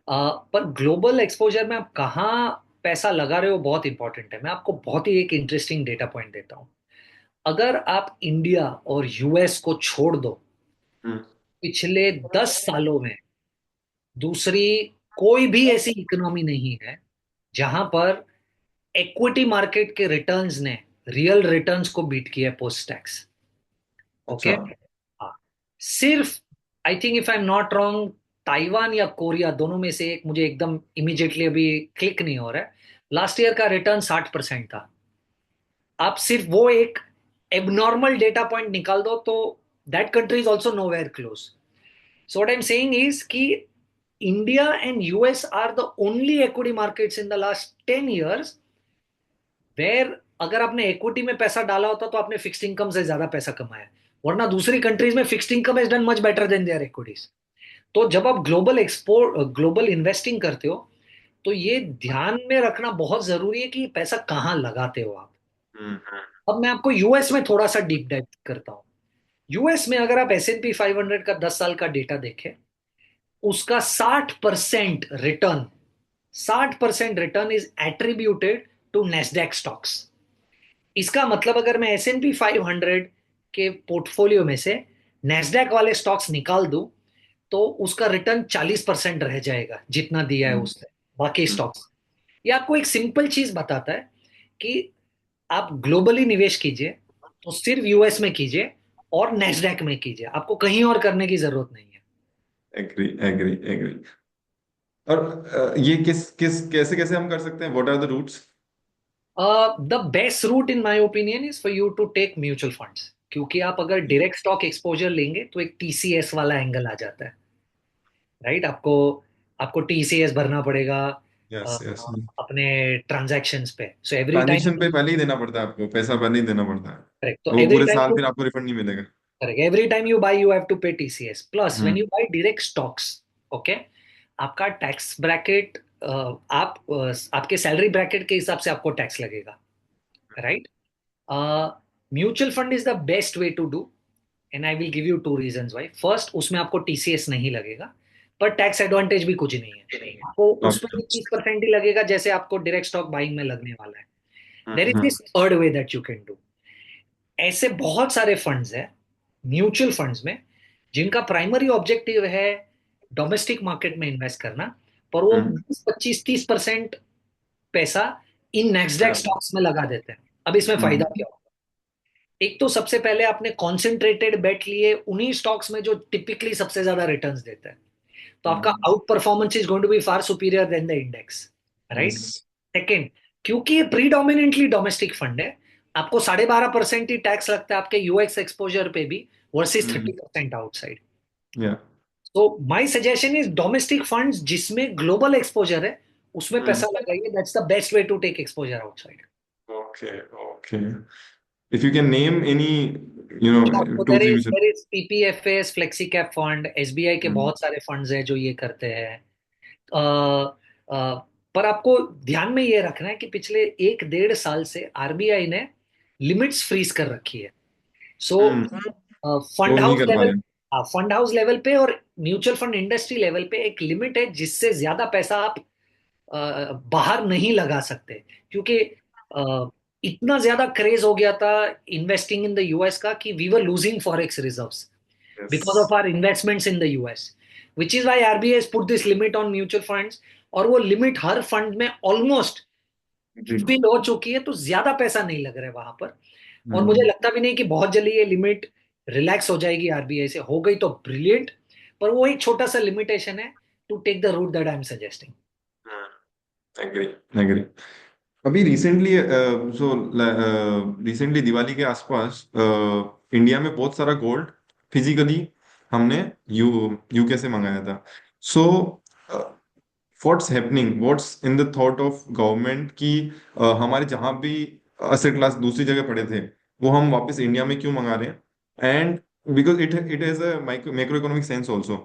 पर ग्लोबल एक्सपोजर में आप कहाँ पैसा लगा रहे हो बहुत इंपॉर्टेंट है। मैं आपको बहुत ही एक इंटरेस्टिंग डेटा पॉइंट देता हूँ। अगर आप इंडिया और यूएस को छोड़ दो, हम्म। पिछले 10 सालों में दूसरी कोई भी ऐसी इकोनॉमी नहीं है जहां पर इक्विटी मार्केट के रिटर्न्स ने रियल रिटर्न्स को बीट किया है पोस्ट टैक्स। ओके। अच्छा। हाँ, सिर्फ I think if I am not wrong Taiwan या कोरिया दोनों में से एक, मुझे एकदम इमीडिएटली अभी क्लिक नहीं हो रहा है, लास्ट ईयर का रिटर्न 60% था। आप सिर्फ वो एक एबनॉर्मल डेटा पॉइंट निकाल दो तो that country is also nowhere close. So what I am saying is कि India and US are the only equity markets in the last 10 years where अगर आपने इक्विटी में पैसा डाला होता तो आपने फिक्स्ड इनकम से ज्यादा पैसा कमाया। वरना दूसरी कंट्रीज में fixed income is done much better than their equities. तो जब आप ग्लोबल एक्सपोर्ट ग्लोबल इन्वेस्टिंग करते हो, तो ये ध्यान में रखना बहुत जरूरी है कि पैसा कहाँ लगाते हो आप। हम्म। अब मैं आपको यूएस में थोड़ा सा डीप डाइव करता हूँ। यूएस में अगर आप S&P 500 का 10 साल का डेटा देखें, उसका 60% return, 60% return is attributed to Nasdaq stocks. इसका मतलब अगर मैं S&P 500 के पोर्टफोलियो में से नेस्डैक वाले स्टॉक्स निकाल दूं, तो उसका रिटर्न 40% रह जाएगा जितना दिया है हम्म। उसने बाकी हम्म। स्टॉक्स। ये आपको एक सिंपल चीज बताता है कि आप ग्लोबली निवेश कीजिए तो सिर्फ यूएस में कीजिए और नेस्डैक में कीजिए, आपको कहीं और करने की जरूरत नहीं है। Agree agree agree. और ये किस किस कैसे कैसे हम कर सकते हैं, what are the routes? The best route in my opinion is for you to take mutual funds, क्योंकि आप अगर डायरेक्ट स्टॉक एक्सपोजर लेंगे तो एक टीसीएस वाला एंगल आ जाता है। राइट, आपको आपको टीसीएस भरना पड़ेगा यस अ, यस। अपने ट्रांजैक्शंस पे, सो एवरी ट्रांजेक्शन टाइम। पे पहले ही देना पड़ता है आपको, पैसा पहले ही देना पड़ता करेक्ट, तो है, वो एवरी पूरे टाइम साल यू, फिर आपको रिफंड नहीं मिलेगा। Correct, every time you buy you have to pay TCS, plus when hmm. You buy direct stocks, okay, आपका टैक्स ब्रैकेट, आप आपके सैलरी ब्रैकेट के हिसाब से आपको टैक्स लगेगा। Right, mutual fund is the best way to do, and I will give you two reasons why. First, उसमें आपको टीसीएस नहीं लगेगा, पर टैक्स एडवांटेज भी कुछ नहीं है, आपको उसमें भी ओके। 30% ही लगेगा जैसे आपको डायरेक्ट स्टॉक बाइंग में लगने वाला है। There is hmm. This third way that you can do. ऐसे बहुत सारे फंड्स हैं म्यूचुअल फंड्स में जिनका प्राइमरी ऑब्जेक्टिव है डोमेस्टिक मार्केट में इन्वेस्ट करना, पर वो हम्म। 20-25-30% पैसा इन नेस्डैक हाँ। स्टॉक्स में लगा देते हैं। अब इसमें फायदा हम्म। क्या होगा? एक तो सबसे पहले आपने कॉन्सेंट्रेटेड बेट लिए उन्हीं स्टॉक्स में जो टिपिकली सबसे ज्यादा रिटर्न्स देते हैं, तो आपका outperformance is going to be far superior than the index. Right. Yes. Second, क्योंकि ये प्रीडोमिनेंटली डोमेस्टिक फंड है, आपको 12.5% ही टैक्स लगता है आपके यूएक्स एक्सपोजर पे भी, वर्सेस हम्म। 30% आउटसाइड। या। तो my suggestion is domestic funds जिसमें ग्लोबल एक्सपोजर है उसमें पैसा लगाइए, that's the best way to take exposure outside. Okay okay. If you can name any, you know, two there three is mutual. There is PPFS, flexi cap fund, SBI के हम्म। बहुत सारे funds हैं जो ये करते हैं। अ, पर आपको ध्यान में ये रखना है कि पिछले 1-1.5 साल से आरबीआई ने लिमिट्स फ्रीज कर रखी है। सो वो फंड नहीं हाउस कर पा लेवल, रहे। फंड हाउस लेवल पे और म्यूचुअल फंड इंडस्ट्री लेवल पे एक लिमिट है जिससे ज्यादा पैसा आप बाहर नहीं लगा सकते, क्योंकि अ, इतना ज्यादा क्रेज हो गया था इन्वेस्टिंग इन द यूएस का कि we were losing forex reserves yes. because of our investments in the US, which is why RBI has put this limit on mutual funds। और वो लिमिट हर फंड में almost जी। Fill हो चुकी है, तो ज्यादा पैसा नहीं लग रहा है वहां पर। और मुझे हम्म। लगता भी नहीं कि बहुत जल्दी ये लिमिट रिलैक्स हो जाएगी आरबीआई से, हो गई तो ब्रिलियंट, पर वो एक छोटा सा लिमिटेशन है to take the route that I am suggesting. Agree agree. अभी रिसेंटली रिसेंटली दिवाली के आसपास इंडिया में बहुत सारा गोल्ड फिजिकली हमने यूके से मंगाया था। So what's happening, what's in the thought of government कि हमारे जहां भी असेट क्लास दूसरी जगह पड़े थे वो हम वापस इंडिया में क्यों मंगा रहे हैं? And because it it is a macro economic sense also,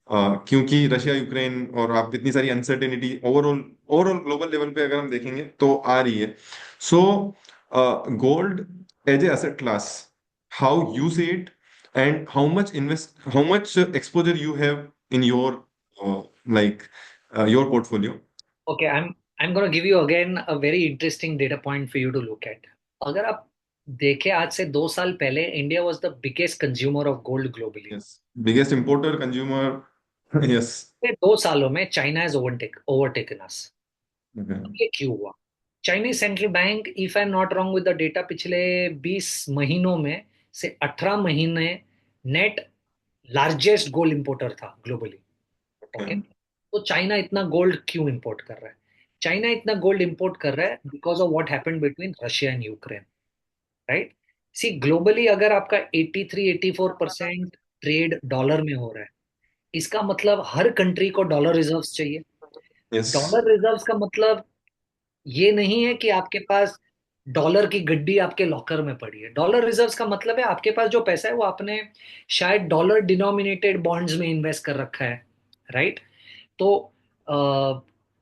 क्योंकि रशिया यूक्रेन और आप इतनी सारी uncertainty overall overall global level पे अगर हम देखेंगे तो आ रही है। So gold as a asset class, how you see it, and how much exposure you have in your like your portfolio? Okay, I am gonna give you again a very interesting data point for you to look at. अगर आप देखें, आज से 2 साल पहले India was the biggest consumer of gold globally. Yes. Biggest importer, consumer. Yes. 2 सालों में China has overtaken us. Okay. ये क्यों हुआ? Chinese central bank, if I am not wrong with the data, पिछले 20 महीनों में से 18 महीने नेट लार्जेस्ट गोल्ड इंपोर्टर था ग्लोबली। Okay, Okay. तो चाइना इतना गोल्ड क्यों इंपोर्ट कर रहा है? चाइना इतना गोल्ड इंपोर्ट कर रहा है because of what happened between Russia and Ukraine. Right, see globally अगर आपका 83-84% ट्रेड डॉलर में हो रहा है, इसका मतलब हर कंट्री को डॉलर रिजर्व्स चाहिए। Yes. डॉलर रिजर्व्स का मतलब ये नहीं है कि आपके पास डॉलर की गड्डी आपके लॉकर में पड़ी है। डॉलर रिजर्व्स का मतलब है आपके पास जो पैसा है वो आपने शायद डॉलर डिनोमिनेटेड बॉन्ड्स में इन्वेस्ट कर रखा है, राइट? तो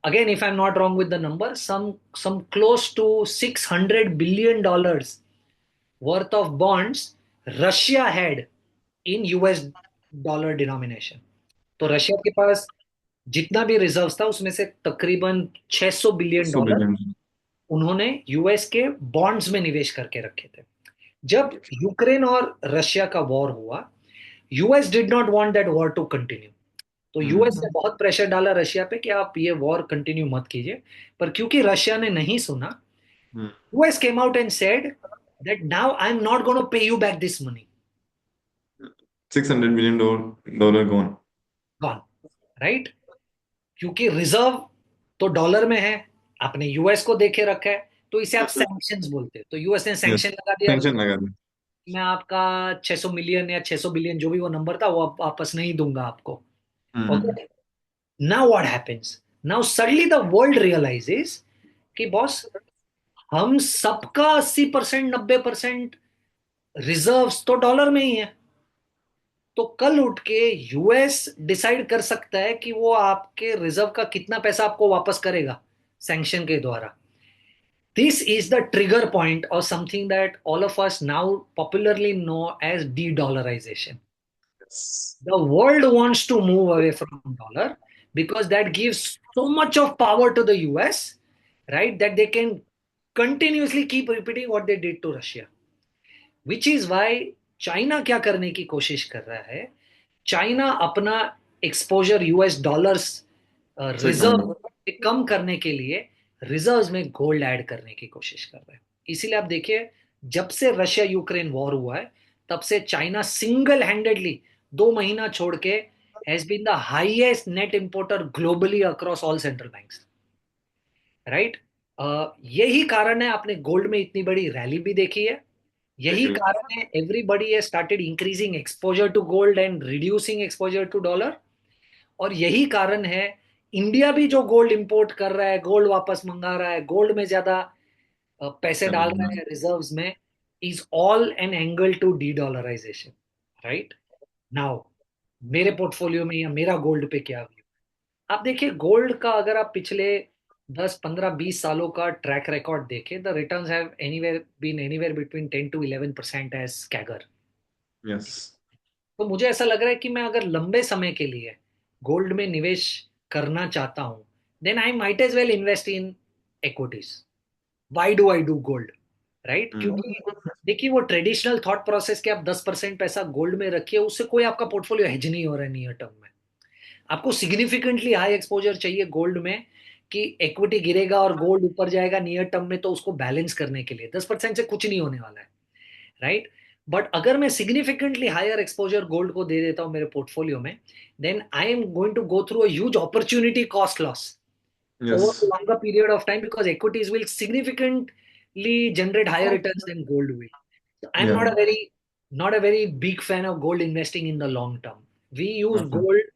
again if I am not wrong with the number, some close to $600 billion worth of bonds Russia had in US dollar denomination. तो रशिया के पास जितना भी रिजर्व था उसमें से तकरीबन 600 बिलियन 100 डॉलर बिलियन। उन्होंने यूएस के बॉन्ड्स में निवेश करके रखे थे। जब यूक्रेन और रशिया का वॉर हुआ, US did not want that war to continue. तो यूएस ने हम्म। बहुत प्रेशर डाला रशिया पे कि आप ये वॉर कंटिन्यू मत कीजिए। पर क्योंकि रशिया ने नहीं सुना, hmm. US came out and said that now I am not gonna pay you back this money. $600 billion gone। Gone, right? क्योंकि रिजर्व तो डॉलर में है, आपने यूएस को देखे रखा है, तो इसे आप सैंक्शंस बोलते हैं। तो यूएस ने यस। सैंक्शन लगा दिया, टेंशन लगा दी। मैं आपका 600 मिलियन या 600 बिलियन जो भी वो नंबर था वो वापस नहीं दूंगा आपको। Hmm. Okay, now what happens? Now suddenly the world realises कि बॉस, हम सबका 80% 90% रिजर्व्स तो डॉलर में ही है। तो कल उठ के यूएस डिसाइड कर सकता है कि वो आपके रिजर्व का कितना पैसा आपको वापस करेगा सैंक्शन के द्वारा। This is the trigger point or something that all of us now popularly know as de-dollarization. Yes. The world wants to move away from dollar because that gives so much of power to the US, right? That they can continuously keep repeating what they did to Russia. Which is why China क्या करने की कोशिश कर रहा है? China अपना exposure US dollars से कम। Reserve कम करने के लिए रिजर्व्स में गोल्ड ऐड करने की कोशिश कर रहा है। इसीलिए आप देखिए, जब से रशिया यूक्रेन वॉर हुआ है तब से चाइना सिंगल हैंडेडली 2 महीना छोड़ के has been the highest net importer globally across all central banks, right? यही कारण है आपने गोल्ड में इतनी बड़ी रैली भी देखी है। यही Agree. कारण है everybody has started increasing exposure to gold and reducing exposure to dollar. और यही कारण है इंडिया भी जो गोल्ड इंपोर्ट कर रहा है, गोल्ड वापस मंगा रहा है, गोल्ड में ज्यादा पैसे डाल रहा है रिजर्व्स में, is all an angle to de dollarization, right? Now मेरे पोर्टफोलियो में या मेरा गोल्ड पे क्या व्यू? आप देखिए गोल्ड का, अगर आप पिछले 10 15 20 सालों का ट्रैक रिकॉर्ड देखें, the returns have anywhere been anywhere between 10 to 11% as CAGR. Yes. तो मुझे ऐसा लग रहा है कि मैं अगर लंबे समय के लिए गोल्ड में निवेश करना चाहता हूं, then I might as well invest in equities. Why do I do gold, right? Hmm. क्योंकि देखिए वो ट्रेडिशनल थॉट प्रोसेस के आप 10% पैसा गोल्ड में रखिए, उससे कोई आपका पोर्टफोलियो हेज नहीं हो रहा है नियर टर्म में। आपको सिग्निफिकेंटली हाई एक्सपोजर चाहिए गोल्ड में कि इक्विटी गिरेगा और गोल्ड ऊपर जाएगा नियर टर्म में, तो उसको बैलेंस करने के लिए 10% से कुछ नहीं होने वाला है, राइट? बट अगर मैं सिग्निफिकेंटली हायर एक्सपोजर गोल्ड को दे देता हूं मेरे पोर्टफोलियो में, then I am going to go through a huge opportunity cost loss over a Yes. longer period of time because equities will significantly generate higher returns than gold will. So I'm Yeah. not a very big fan of gold investing in the long term. We use Okay. gold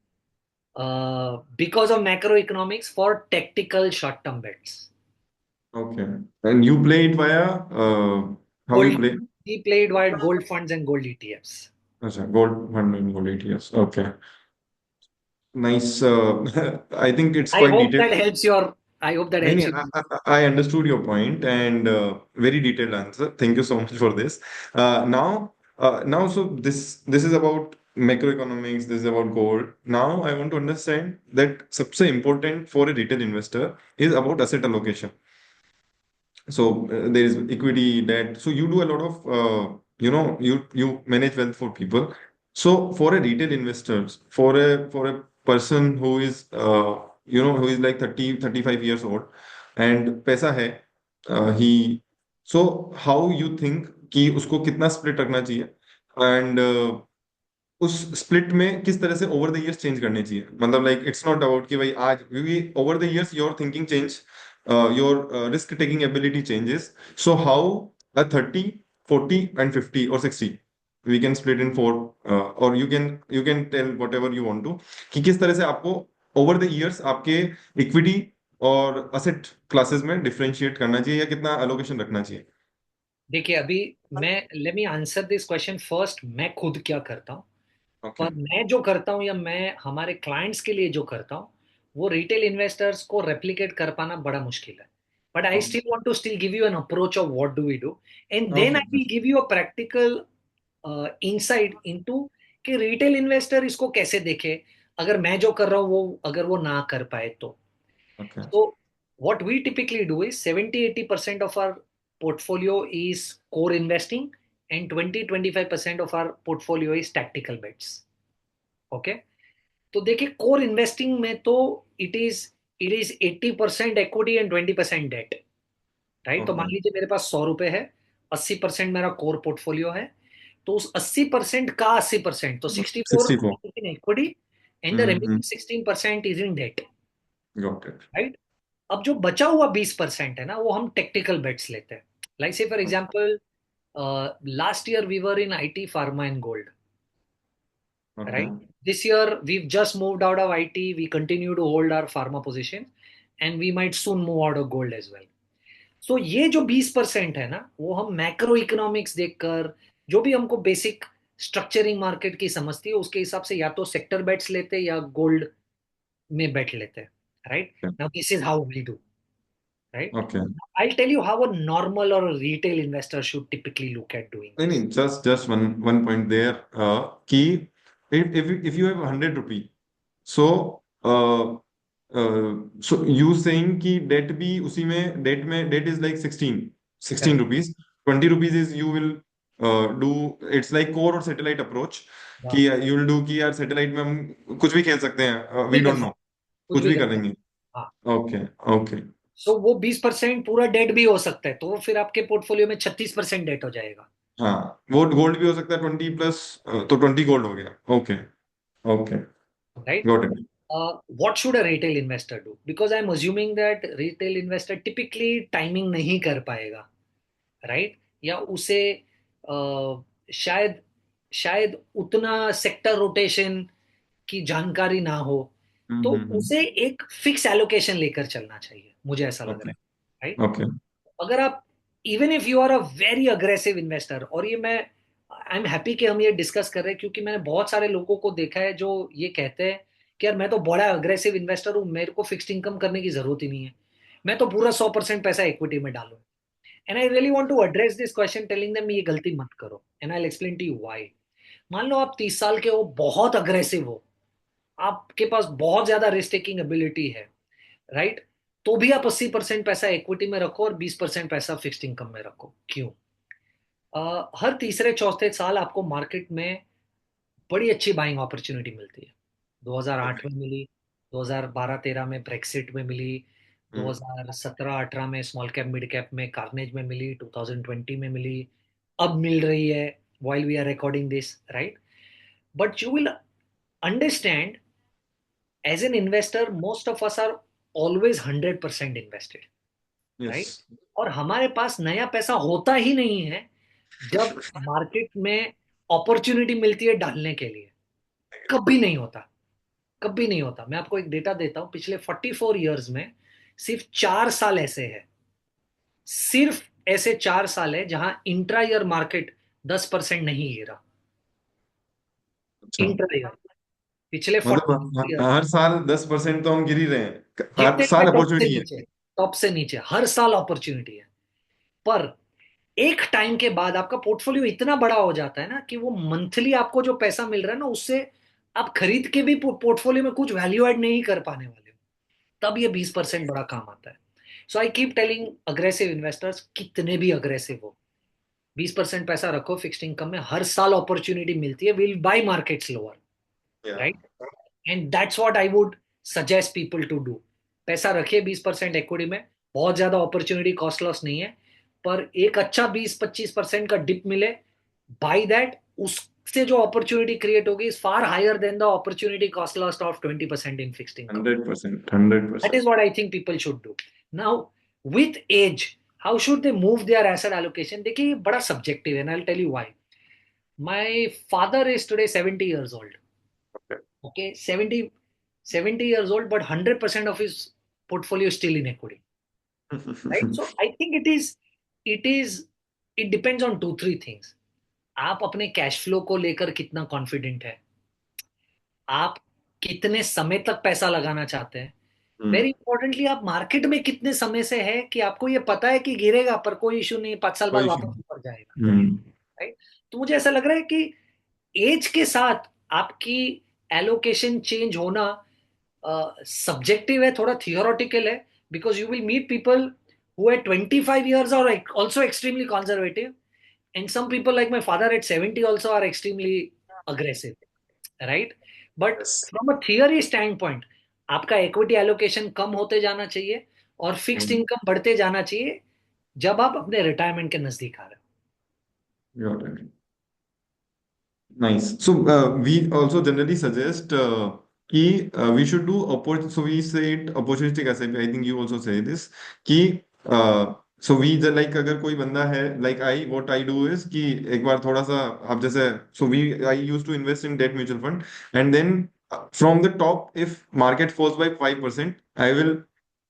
because of macroeconomics for tactical short term bets. Okay. And you play it via how you Gold, play? we played with gold funds and gold ETFs. अच्छा, gold fund and gold ETFs. Okay. Nice. I think it's I quite hope detailed. that helps your. I hope that नहीं helps नहीं, you. I understood your point and very detailed answer. Thank you so much for this. Now, so this is about macroeconomics. This is about gold. Now, I want to understand that सबसे important for a retail investor is about asset allocation. So there is equity, debt. So you do a lot of you manage wealth for people. So for a retail investors, for a person who is who is like 30 35 years old and पैसा है, he so how you think कि उसको कितना split रखना चाहिए and उस split में किस तरह से ओवर द इयर्स चेंज करने चाहिए, मतलब लाइक इट्स नॉट अबाउट कि भाई आज, क्योंकि over the years your thinking change, your risk taking ability changes, so how a 30 40 and 50 और 60 we can split in four, और you can tell whatever you want to कि किस तरह से आपको ओवर द इयर्स आपके equity और asset classes में डिफरेंशिएट करना चाहिए या कितना अलोकेशन रखना चाहिए। देखिए अभी मैं, let me answer this question first, मैं खुद क्या करता हूँ। ओके। पर मैं जो करता हूँ या मैं हमारे क्लाइंट्स के लिए जो करता हूँ, वो रिटेल इन्वेस्टर्स को रेप्लिकेट कर पाना बड़ा मुश्किल है। But I okay. Still want to still give you an approach of what do we do, and then okay. I will give you a practical insight into कि रिटेल इन्वेस्टर इसको कैसे देखे, अगर मैं जो कर रहा हूँ वो अगर वो ना कर पाए तो। Okay. So what we typically do is 70-80% of our portfolio is core investing, and 20-25% of our portfolio is tactical bets. Okay? तो देखिए कोर इन्वेस्टिंग में तो it is 80% equity and 20% debt, right. तो मान ओके। लीजिए मेरे पास 100 रुपए है, 80% मेरा कोर पोर्टफोलियो है, तो उस 80% का 80%, तो 64 64। In equity and the hmm. Remaining 16% is in debt, got it. Right. अब जो बचा हुआ 20% है ना, वो हम टेक्टिकल बेट्स लेते हैं। लाइक से for example, last year we were in IT pharma and gold, okay. Right. This year we just moved out of IT, we continue to hold our pharma position, and we might soon move out of gold as well. So ये जो 20% है ना, वो हम macro economics देखकर, जो भी हमको बेसिक स्ट्रक्चरिंग मार्केट की समझती है उसके हिसाब से, या तो सेक्टर बेट्स लेते हैं या गोल्ड में बेट लेते हैं, right. Now this is how we do, right? Okay. I'll tell you how a normal or a retail investor should typically look at doing नहीं this. नहीं, just one one point there, कि if you have 100 rupee, so so you saying कि debt भी उसी में, debt is like 16 Correct. Rupees, 20 rupees is you will do, it's like core और satellite approach, हाँ, कि यू विल डू कि यार सैटेलाइट में हम कुछ भी खेल सकते हैं, कुछ वी भी कर डोंट नो, सकते, कुछ कुछ भी भी कर कर सकते। लेंगे। हाँ, ओके। ओके। सो वो 20% पूरा डेट भी हो सकता है, तो फिर आपके पोर्टफोलियो में 36% डेट हो जाएगा, हाँ, वो गोल्ड भी हो सकता है 20 प्लस, तो 20 गोल्ड हो गया। Okay. Okay. Right. Got it. What should a retail investor do, because I am assuming that retail investor typically timing नहीं कर पाएगा, राइट। या उसे शायद शायद उतना सेक्टर रोटेशन की जानकारी ना हो, तो हम्म। उसे एक फिक्स एलोकेशन लेकर चलना चाहिए, मुझे ऐसा लग ओके। रहा है, राइट। ओके। अगर आप, even if you are a very aggressive investor, और ये मैं, आई एम हैप्पी कि हम ये डिस्कस कर रहे हैं, क्योंकि मैंने बहुत सारे लोगों को देखा है जो ये कहते हैं कि यार मैं तो बड़ा अग्रेसिव इन्वेस्टर हूँ, मेरे को फिक्स्ड इनकम करने की जरूरत ही नहीं है, मैं तो पूरा 100% पैसा इक्विटी में डालूं। And I really want to address this question telling them ये गलती मत करो, and I explain to you why. मान लो आप 30 साल के हो, बहुत अग्रेसिव हो, आपके पास बहुत ज्यादा रिस्क टेकिंग एबिलिटी है, राइट, तो भी आप 80% पैसा इक्विटी में रखो और 20% पैसा फिक्स्ड इनकम में रखो। क्यों? हर तीसरे चौथे साल आपको मार्केट में बड़ी अच्छी बाइंग अपॉर्चुनिटी मिलती है। 2008 ओके। में मिली, 2012-13 में ब्रेक्सिट में मिली, हम्म। 2017-18 में स्मॉल कैप मिड कैप में कार्नेज में मिली, 2020 में मिली, अब मिल रही है while we are recording this, right? But you will understand, as an investor, most of us are always 100% invested, yes. right? और हमारे पास नया पैसा होता ही नहीं है जब मार्केट में अपॉर्चुनिटी मिलती है डालने के लिए, कभी नहीं होता, कभी नहीं होता। मैं आपको एक डेटा देता हूं, पिछले 44 ईयर्स में सिर्फ 4 साल ऐसे है, सिर्फ ऐसे 4 साल है जहां इंट्रा ईयर मार्केट 10% नहीं गिरा, अच्छा, इंट्रा ईयर, पिछले मतलब 40 ईयर हर साल 10% तो हम गिर ही रहे हैं, हर गिरते साल हुए टॉप से अपॉर्चुनिटी है। नीचे, टॉप से नीचे हर साल अपॉर्चुनिटी है। पर एक टाइम के बाद आपका पोर्टफोलियो इतना बड़ा हो जाता है ना कि वो मंथली आपको जो पैसा मिल रहा है ना, उससे आप खरीद के भी पोर्टफोलियो में कुछ वैल्यू ऐड नहीं कर पाने वाले हो, तब ये 20% बड़ा काम आता है। So I keep telling aggressive investors, कितने भी अग्रेसिव हो, 20% पैसा रखो फिक्स्ड इनकम में, हर साल अपॉर्चुनिटी मिलती है, विल बाय मार्केट्स लोअर, या। Right. And that's what I would suggest people to do. पैसा रखिए 20% इक्विटी में, बहुत ज्यादा अपॉर्चुनिटी कॉस्ट लॉस नहीं है, पर एक अच्छा 20-25% का डिप मिले, बाय दैट, उससे जो अपॉर्चुनिटी क्रिएट होगी is far higher than the opportunity cost loss of 20% in fixed income. 100%। Hundred That is percent what I think people should do. Now, with age, how should they move their asset allocation? देखिए ये बड़ा subjective है, and I'll tell you why. My father is today 70 years old. Okay, 70 years old, but 100% of his portfolio is still in equity. Right? So I think it is it depends on two three things. आप अपने cash flow को लेकर कितना confident है, आप कितने समय तक पैसा लगाना चाहते हैं, वेरी हम्म। इंपॉर्टेंटली आप मार्केट में कितने समय से है कि आपको ये पता है कि गिरेगा पर कोई इशू नहीं, 5 साल बाद कोई इशू वापस नहीं। ऊपर जाएगा। हम्म। राइट। तो मुझे ऐसा लग रहा है कि एज के साथ आपकी एलोकेशन चेंज होना सब्जेक्टिव है, थोड़ा थियोरटिकल है, because you will meet people who at 25 years are also extremely conservative, and some people like my father at 70 also are extremely aggressive, right? But Yes. from a theory standpoint, आपका equity allocation कम होते जाना चाहिए और fixed हम्म। Income बढ़ते जाना चाहिए जब आप अपने रिटायरमेंट के नजदीक आ रहे Got it. Nice. So we also generally suggest we should do so we say it opportunistic asset. I think you also say this कि so we like अगर कोई बंदा है like I what I do is कि एक बार थोड़ा सा आप जैसे so we I used to invest in debt mutual fund and then from the top if market falls by 5% I will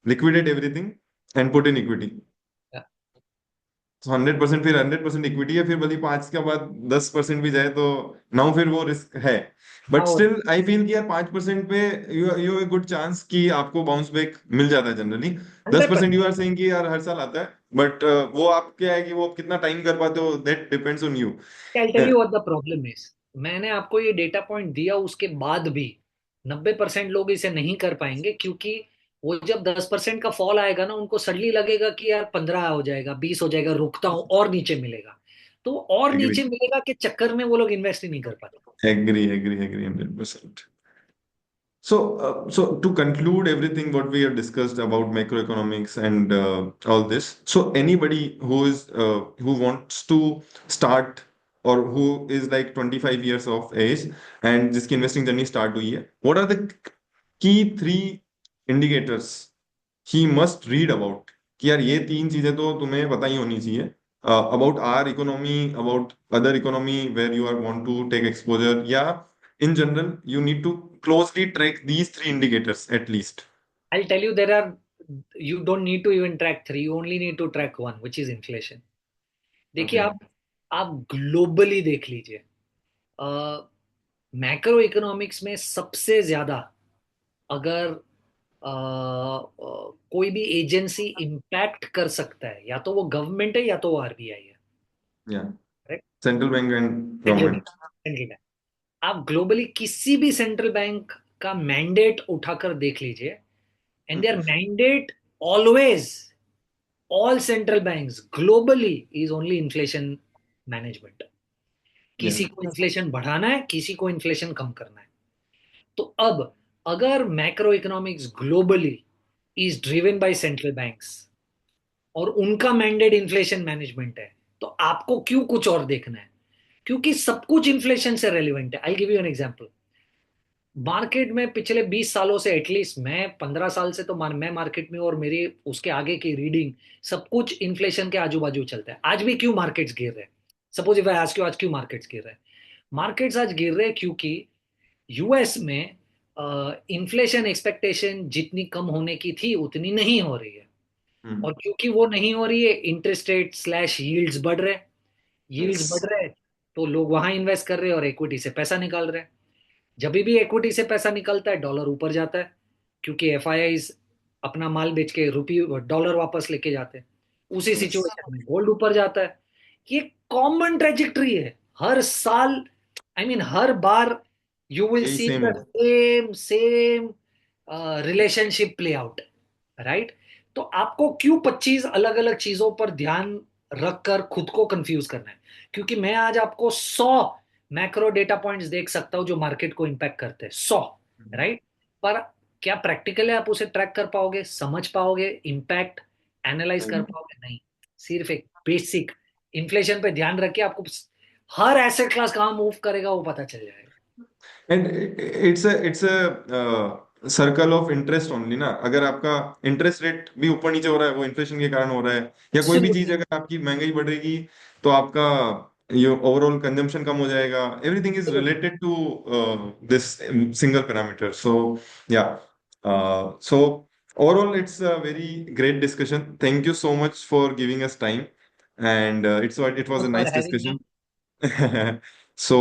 liquidate everything and put in equity. हैं। तो 100% फिर 100% equity है, फिर भले 5 के बाद 10% भी जाए तो नाउ फिर वो रिस्क है। बट हाँ, स्टिल आई फील कि यार 5% पे यू ए गुड चांस कि आपको बाउंस बैक मिल जाता है जनरली। दस 100%। परसेंट यू आर सेइंग कि यार हर साल आता है, बट वो आप क्या है कि वो आप कितना टाइम कर पाते हो that depends on you. I'll tell you what the problem is। मैंने आपको ये डेटा पॉइंट दिया, उसके बाद भी 90% लोग इसे नहीं कर पाएंगे, क्योंकि वो जब 10% का फॉल आएगा ना, उनको सडनली लगेगा कि यार 15 हो जाएगा, 20 हो जाएगा, रुकता हूँ और नीचे मिलेगा। तो और एग्री नीचे मिलेगा के चक्कर में वो लोग इन्वेस्ट ही नहीं कर पाते। Agree agree agree 100%। So to conclude everything what we have discussed about macroeconomics and all this, so anybody who wants to start or who is like 25 years of age and जिसकी investing journey start हुई है, what are the key three indicators he must read about? कि यार ये तीन चीजें तो तुम्हें पता ही होनी चाहिए about our economy, about other economy where you are want to take exposure, या in general you need to closely track these three indicators at least. I'll tell you, there are, you don't need to even track three, you only need to track one, which is inflation। देखिए, Okay. आप globally देख लीजिए, macro economics में सबसे ज्यादा अगर कोई भी एजेंसी इम्पैक्ट कर सकता है, या तो वो गवर्नमेंट है या तो वो आरबीआई है। Yeah. Correct. Central bank and central bank. government. Central bank. आप ग्लोबली किसी भी सेंट्रल बैंक का मैंडेट उठाकर देख लीजिए, and there mandate always, all central banks globally, is only inflation management. Yeah. किसी को इन्फ्लेशन बढ़ाना है, किसी को इन्फ्लेशन कम करना है। तो अब अगर macro economics globally is driven by central banks और उनका मैंडेट इन्फ्लेशन मैनेजमेंट है, तो आपको क्यों कुछ और देखना है? क्योंकि सब कुछ इन्फ्लेशन से रेलिवेंट है। I give you an example. Market में पिछले 20 सालों से, एटलीस्ट मैं 15 साल से तो मैं मार्केट में, और मेरी उसके आगे की रीडिंग, सब कुछ इन्फ्लेशन के आजू बाजू चलता है। आज भी क्यों मार्केट्स गिर रहे हैं? Suppose if I ask you, आज क्यों मार्केट्स गिर रहे हैं? मार्केट्स आज गिर रहे हैं क्योंकि यूएस में इन्फ्लेशन एक्सपेक्टेशन जितनी कम होने की थी उतनी नहीं हो रही है, और Hmm. क्योंकि वो नहीं हो रही है, इंटरेस्ट रेट स्लैश यील्ड्स बढ़ रहे। यील्ड्स बढ़ Yes. रहे हैं, तो लोग वहां इन्वेस्ट कर रहे हैं और इक्विटी से पैसा निकाल रहे हैं। जब भी इक्विटी से पैसा निकलता है, डॉलर ऊपर जाता है, क्योंकि एफआईआईज अपना माल बेच के रुपये डॉलर वापस लेके जाते हैं। उसी Yes. सिचुएशन में गोल्ड ऊपर जाता है। ये कॉमन ट्रेजेक्टरी है हर साल। I mean her bar you will यही सी सेम द है। Same same relationship play out. Right. तो आपको क्यों 25 अलग अलग चीजों पर ध्यान रखकर खुद को कंफ्यूज करना है? क्योंकि मैं आज आपको 100 मैक्रो डेटा पॉइंट्स देख सकता हूं जो मार्केट को इंपैक्ट करते हैं, 100। राइट। पर क्या प्रैक्टिकली आप उसे ट्रैक कर पाओगे, समझ पाओगे, इंपैक्ट एनालाइज कर पाओगे? नहीं। सिर्फ एक बेसिक इन्फ्लेशन पे ध्यान रख के आपको हर एसेट क्लास कहाँ मूव करेगा वो पता चल जाएगा। And it's a circle of interest only ना। अगर आपका इंटरेस्ट रेट भी ऊपर नीचे हो रहा है वो इन्फ्लेशन के कारण हो रहा है, या कोई भी चीज Absolutely। अगर आपकी महंगाई बढ़ेगी तो आपका ये ओवरऑल कंजम्पशन कम हो जाएगा। Everything is related to this single parameter. So या so overall it's a very great discussion. Thank you so much for giving us time and it was a for nice having me. discussion. So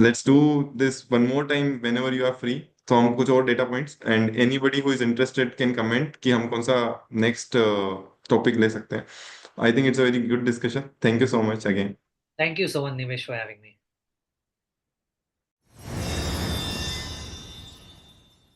let's do this one more time whenever you are free. तो हम कुछ और data points and anybody who is interested can comment कि हम कौन सा next topic ले सकते हैं. I think it's a very good discussion. Thank you so much again. Thank you so much Nimesh for having me.